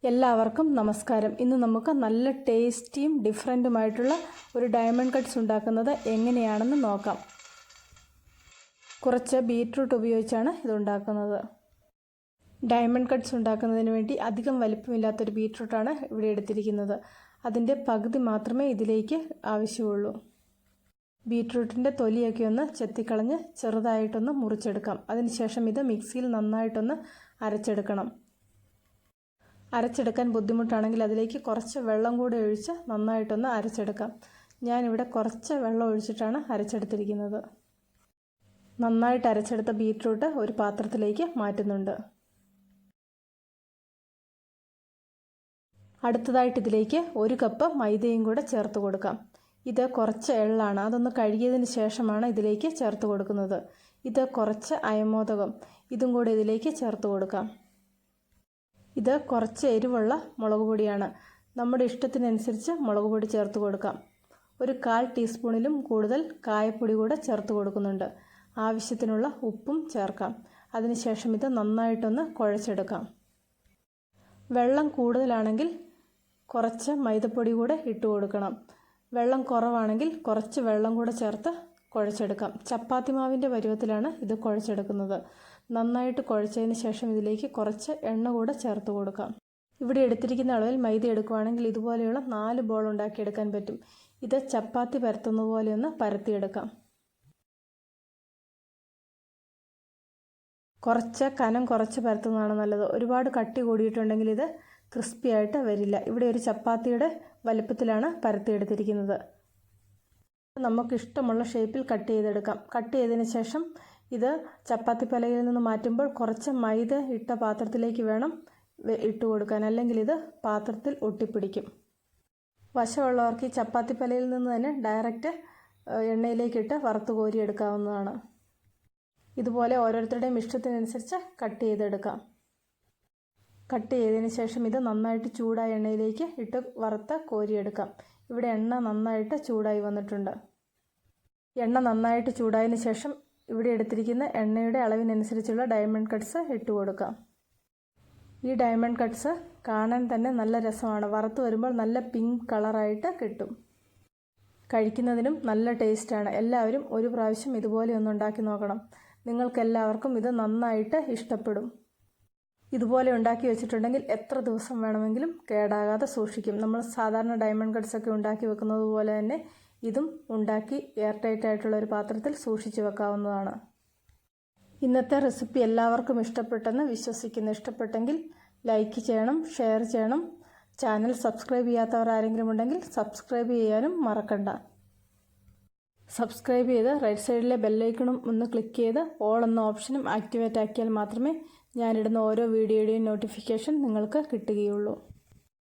എല്ലാവർക്കും നമസ്കാരം. ഇന്ന് നമുക്ക് നല്ല ടേസ്റ്റിയും ഡിഫറൻറ്റുമായിട്ടുള്ള ഒരു ഡയമണ്ട് കട്ട്സ് ഉണ്ടാക്കുന്നത് എങ്ങനെയാണെന്ന് നോക്കാം. കുറച്ച് ബീറ്റ്റൂട്ട് ഉപയോഗിച്ചാണ് ഇത് ഉണ്ടാക്കുന്നത്. ഡയമണ്ട് കട്ട്സ് ഉണ്ടാക്കുന്നതിന് വേണ്ടി അധികം വലിപ്പമില്ലാത്തൊരു ബീറ്റ്റൂട്ടാണ് ഇവിടെ എടുത്തിരിക്കുന്നത്. അതിൻ്റെ പകുതി മാത്രമേ ഇതിലേക്ക് ആവശ്യമുള്ളൂ. ബീറ്റ്റൂട്ടിൻ്റെ തൊലിയൊക്കെ ഒന്ന് ചെത്തിക്കളഞ്ഞ് ചെറുതായിട്ടൊന്ന് മുറിച്ചെടുക്കാം. അതിനുശേഷം ഇത് മിക്സിയിൽ നന്നായിട്ടൊന്ന് അരച്ചെടുക്കണം. അരച്ചെടുക്കാൻ ബുദ്ധിമുട്ടാണെങ്കിൽ അതിലേക്ക് കുറച്ച് വെള്ളം കൂടി ഒഴിച്ച് നന്നായിട്ടൊന്ന് അരച്ചെടുക്കാം. ഞാനിവിടെ കുറച്ച് വെള്ളം ഒഴിച്ചിട്ടാണ് അരച്ചെടുത്തിരിക്കുന്നത്. നന്നായിട്ട് അരച്ചെടുത്ത ബീറ്റ്റൂട്ട് ഒരു പാത്രത്തിലേക്ക് മാറ്റുന്നുണ്ട്. അടുത്തതായിട്ട് ഇതിലേക്ക് 1 കപ്പ് മൈദയും കൂടെ ചേർത്ത് കൊടുക്കാം. ഇത് കുറച്ച് എള്ളാണ്. അതൊന്ന് കഴുകിയതിന് ശേഷമാണ് ഇതിലേക്ക് ചേർത്ത് കൊടുക്കുന്നത്. ഇത് കുറച്ച് അയമോദകം, ഇതും കൂടെ ഇതിലേക്ക് ചേർത്ത് കൊടുക്കാം. ഇത് കുറച്ച് എരിവുള്ള മുളക് പൊടിയാണ്. നമ്മുടെ ഇഷ്ടത്തിനനുസരിച്ച് മുളക് പൊടി ചേർത്ത് കൊടുക്കാം. ഒരു 1/4 ടീസ്പൂണിലും കൂടുതൽ കായപ്പൊടി കൂടെ ചേർത്ത് കൊടുക്കുന്നുണ്ട്. ആവശ്യത്തിനുള്ള ഉപ്പും ചേർക്കാം. അതിനുശേഷം ഇത് നന്നായിട്ടൊന്ന് കുഴച്ചെടുക്കാം. വെള്ളം കൂടുതലാണെങ്കിൽ കുറച്ച് മൈദപ്പൊടി കൂടെ ഇട്ട് കൊടുക്കണം. വെള്ളം കുറവാണെങ്കിൽ കുറച്ച് വെള്ളം കൂടെ ചേർത്ത് കുഴച്ചെടുക്കാം. ചപ്പാത്തി മാവിൻ്റെ പരുവത്തിലാണ് ഇത് കുഴച്ചെടുക്കുന്നത്. നന്നായിട്ട് കുഴച്ചതിന് ശേഷം ഇതിലേക്ക് കുറച്ച് എണ്ണ കൂടെ ചേർത്ത് കൊടുക്കാം. ഇവിടെ എടുത്തിരിക്കുന്ന അളവിൽ മൈദ എടുക്കുകയാണെങ്കിൽ ഇതുപോലെയുള്ള 4 ബോൾ ഉണ്ടാക്കിയെടുക്കാൻ പറ്റും. ഇത് ചപ്പാത്തി പരത്തുന്ന പോലെ ഒന്ന് പരത്തിയെടുക്കാം. കനം കുറച്ച് പരത്തുന്നതാണ് നല്ലത്. ഒരുപാട് കട്ടി കൂടിയിട്ടുണ്ടെങ്കിൽ ഇത് ക്രിസ്പി ആയിട്ട് വരില്ല. ഇവിടെ ഒരു ചപ്പാത്തിയുടെ വലുപ്പത്തിലാണ് പരത്തിയെടുത്തിരിക്കുന്നത്. നമുക്കിഷ്ടമുള്ള ഷേപ്പിൽ കട്ട് ചെയ്തെടുക്കാം. കട്ട് ചെയ്തതിന് ശേഷം ഇത് ചപ്പാത്തി പലകയിൽ നിന്ന് മാറ്റുമ്പോൾ കുറച്ച് മൈദ ഇട്ട പാത്രത്തിലേക്ക് വേണം ഇട്ട് കൊടുക്കാൻ, അല്ലെങ്കിൽ ഇത് പാത്രത്തിൽ ഒട്ടിപ്പിടിക്കും. വശമുള്ളവർക്ക് ഈ ചപ്പാത്തി പലയിൽ നിന്ന് തന്നെ ഡയറക്റ്റ് എണ്ണയിലേക്കിട്ട് വറുത്ത് കോരി എടുക്കാവുന്നതാണ്. ഇതുപോലെ ഓരോരുത്തരുടെയും ഇഷ്ടത്തിനനുസരിച്ച് കട്ട് ചെയ്തെടുക്കാം. കട്ട് ചെയ്തതിന് ശേഷം ഇത് നന്നായിട്ട് ചൂടായ എണ്ണയിലേക്ക് ഇട്ട് വറുത്ത് കോരിയെടുക്കാം. ഇവിടെ എണ്ണ നന്നായിട്ട് ചൂടായി വന്നിട്ടുണ്ട്. എണ്ണ നന്നായിട്ട് ചൂടായതിന് ശേഷം ഇവിടെ എടുത്തിരിക്കുന്ന എണ്ണയുടെ അളവിനനുസരിച്ചുള്ള ഡയമണ്ട് കട്ട്സ് ഇട്ട് കൊടുക്കാം. ഈ ഡയമണ്ട് കട്ട്സ് കാണാൻ തന്നെ നല്ല രസമാണ്. വറുത്ത് വരുമ്പോൾ നല്ല പിങ്ക് കളറായിട്ട് കിട്ടും. കഴിക്കുന്നതിനും നല്ല ടേസ്റ്റാണ്. എല്ലാവരും ഒരു പ്രാവശ്യം ഇതുപോലെ ഒന്ന് ഉണ്ടാക്കി നോക്കണം. നിങ്ങൾക്കെല്ലാവർക്കും ഇത് നന്നായിട്ട് ഇഷ്ടപ്പെടും. ഇതുപോലെ ഉണ്ടാക്കി വെച്ചിട്ടുണ്ടെങ്കിൽ എത്ര ദിവസം വേണമെങ്കിലും കേടാകാതെ സൂക്ഷിക്കും. നമ്മൾ സാധാരണ ഡയമണ്ട് കട്ട്സ് ഒക്കെ ഉണ്ടാക്കി വെക്കുന്നത് പോലെ തന്നെ ഇതും ഉണ്ടാക്കി എയർ ടൈറ്റ് ആയിട്ടുള്ള ഒരു പാത്രത്തിൽ സൂക്ഷിച്ച് വെക്കാവുന്നതാണ്. ഇന്നത്തെ റെസിപ്പി എല്ലാവർക്കും ഇഷ്ടപ്പെട്ടെന്ന് വിശ്വസിക്കുന്നു. ഇഷ്ടപ്പെട്ടെങ്കിൽ ലൈക്ക് ചെയ്യണം, ഷെയർ ചെയ്യണം. ചാനൽ സബ്സ്ക്രൈബ് ചെയ്യാത്തവർ ആരെങ്കിലും ഉണ്ടെങ്കിൽ സബ്സ്ക്രൈബ് ചെയ്യാനും മറക്കണ്ട. സബ്സ്ക്രൈബ് ചെയ്ത് റൈറ്റ് സൈഡിലെ ബെല്ലൈക്കണും ഒന്ന് ക്ലിക്ക് ചെയ്ത് ഓൾ എന്ന ഓപ്ഷനും ആക്ടിവേറ്റ് ആക്കിയാൽ മാത്രമേ ഞാനിടുന്ന ഓരോ വീഡിയോയുടെയും നോട്ടിഫിക്കേഷൻ നിങ്ങൾക്ക് കിട്ടുകയുള്ളൂ.